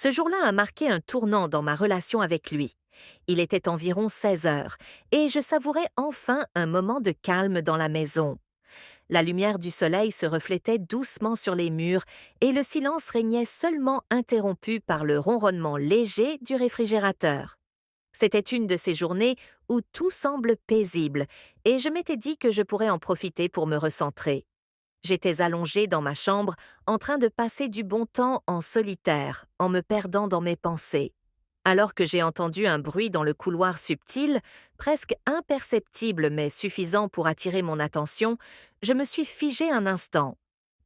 Ce jour-là a marqué un tournant dans ma relation avec lui. Il était environ 16 heures, et je savourais enfin un moment de calme dans la maison. La lumière du soleil se reflétait doucement sur les murs, et le silence régnait seulement interrompu par le ronronnement léger du réfrigérateur. C'était une de ces journées où tout semble paisible, et je m'étais dit que je pourrais en profiter pour me recentrer. J'étais allongée dans ma chambre, en train de passer du bon temps en solitaire, en me perdant dans mes pensées. Alors que j'ai entendu un bruit dans le couloir subtil, presque imperceptible mais suffisant pour attirer mon attention, je me suis figée un instant.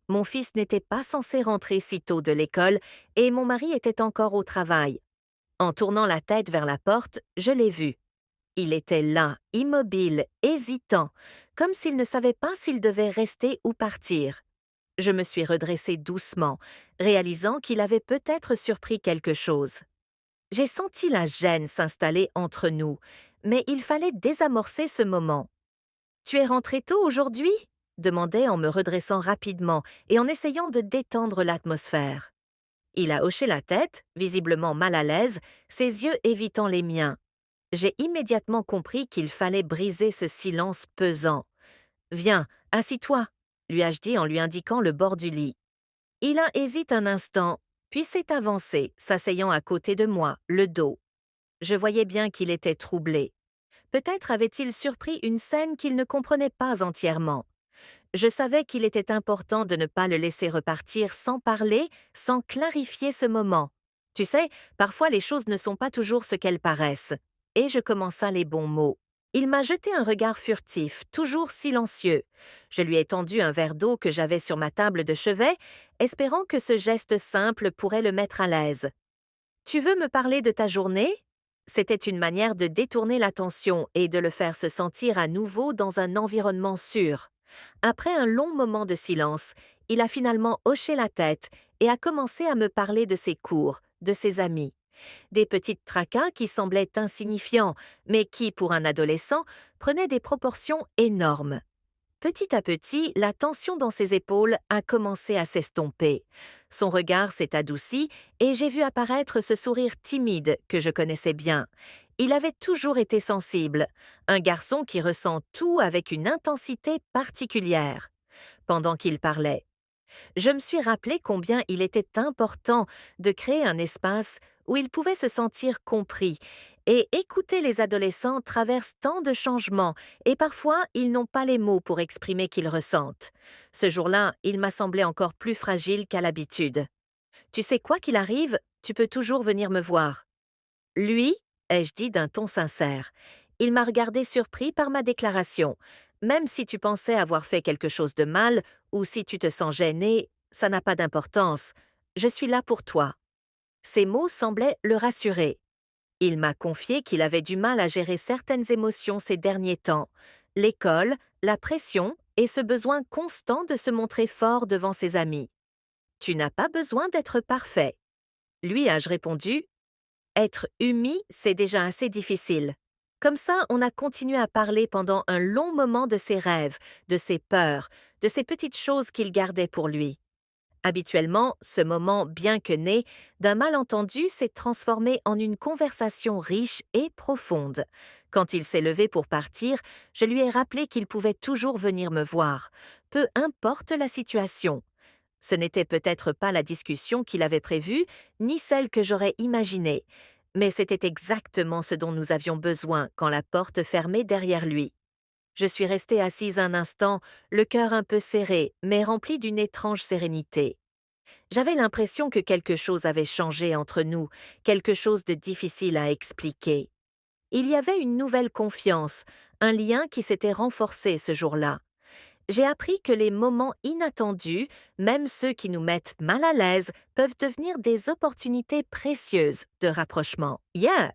Mon fils n'était pas censé rentrer si tôt de l'école et mon mari était encore au travail. En tournant la tête vers la porte, je l'ai vu. Il était là, immobile, hésitant, comme s'il ne savait pas s'il devait rester ou partir. Je me suis redressée doucement, réalisant qu'il avait peut-être surpris quelque chose. J'ai senti la gêne s'installer entre nous, mais il fallait désamorcer ce moment. Tu es rentré tôt aujourd'hui? Demandai en me redressant rapidement et en essayant de détendre l'atmosphère. Il a hoché la tête, visiblement mal à l'aise, ses yeux évitant les miens. J'ai immédiatement compris qu'il fallait briser ce silence pesant. Viens, assis-toi, lui ai-je dit en lui indiquant le bord du lit. Il a hésité un instant, puis s'est avancé, s'asseyant à côté de moi, le dos. Je voyais bien qu'il était troublé. Peut-être avait-il surpris une scène qu'il ne comprenait pas entièrement. Je savais qu'il était important de ne pas le laisser repartir sans parler, sans clarifier ce moment. Tu sais, parfois les choses ne sont pas toujours ce qu'elles paraissent. Et je commença les bons mots. Il m'a jeté un regard furtif, toujours silencieux. Je lui ai tendu un verre d'eau que j'avais sur ma table de chevet, espérant que ce geste simple pourrait le mettre à l'aise. Tu veux me parler de ta journée? C'était une manière de détourner l'attention et de le faire se sentir à nouveau dans un environnement sûr. Après un long moment de silence, il a finalement hoché la tête et a commencé à me parler de ses cours, de ses amis. Des petites tracas qui semblaient insignifiants, mais qui, pour un adolescent, prenaient des proportions énormes. Petit à petit, la tension dans ses épaules a commencé à s'estomper. Son regard s'est adouci et j'ai vu apparaître ce sourire timide que je connaissais bien. Il avait toujours été sensible, un garçon qui ressent tout avec une intensité particulière. Pendant qu'il parlait, je me suis rappelé combien il était important de créer un espace où il pouvait se sentir compris. Et écouter les adolescents traverse tant de changements et parfois ils n'ont pas les mots pour exprimer qu'ils ressentent. Ce jour-là, il m'a semblé encore plus fragile qu'à l'habitude. Tu sais quoi qu'il arrive, tu peux toujours venir me voir. Lui, ai-je dit d'un ton sincère. Il m'a regardé surpris par ma déclaration. Même si tu pensais avoir fait quelque chose de mal, ou si tu te sens gêné, ça n'a pas d'importance. Je suis là pour toi. Ces mots semblaient le rassurer. Il m'a confié qu'il avait du mal à gérer certaines émotions ces derniers temps. L'école, la pression et ce besoin constant de se montrer fort devant ses amis. Tu n'as pas besoin d'être parfait. Lui ai-je répondu, être Umi, c'est déjà assez difficile. Comme ça, on a continué à parler pendant un long moment de ses rêves, de ses peurs, de ces petites choses qu'il gardait pour lui. Habituellement, ce moment, bien que né, d'un malentendu s'est transformé en une conversation riche et profonde. Quand il s'est levé pour partir, je lui ai rappelé qu'il pouvait toujours venir me voir, peu importe la situation. Ce n'était peut-être pas la discussion qu'il avait prévue, ni celle que j'aurais imaginée, mais c'était exactement ce dont nous avions besoin quand la porte fermait derrière lui. Je suis restée assise un instant, le cœur un peu serré, mais rempli d'une étrange sérénité. J'avais l'impression que quelque chose avait changé entre nous, quelque chose de difficile à expliquer. Il y avait une nouvelle confiance, un lien qui s'était renforcé ce jour-là. J'ai appris que les moments inattendus, même ceux qui nous mettent mal à l'aise, peuvent devenir des opportunités précieuses de rapprochement. Yeah!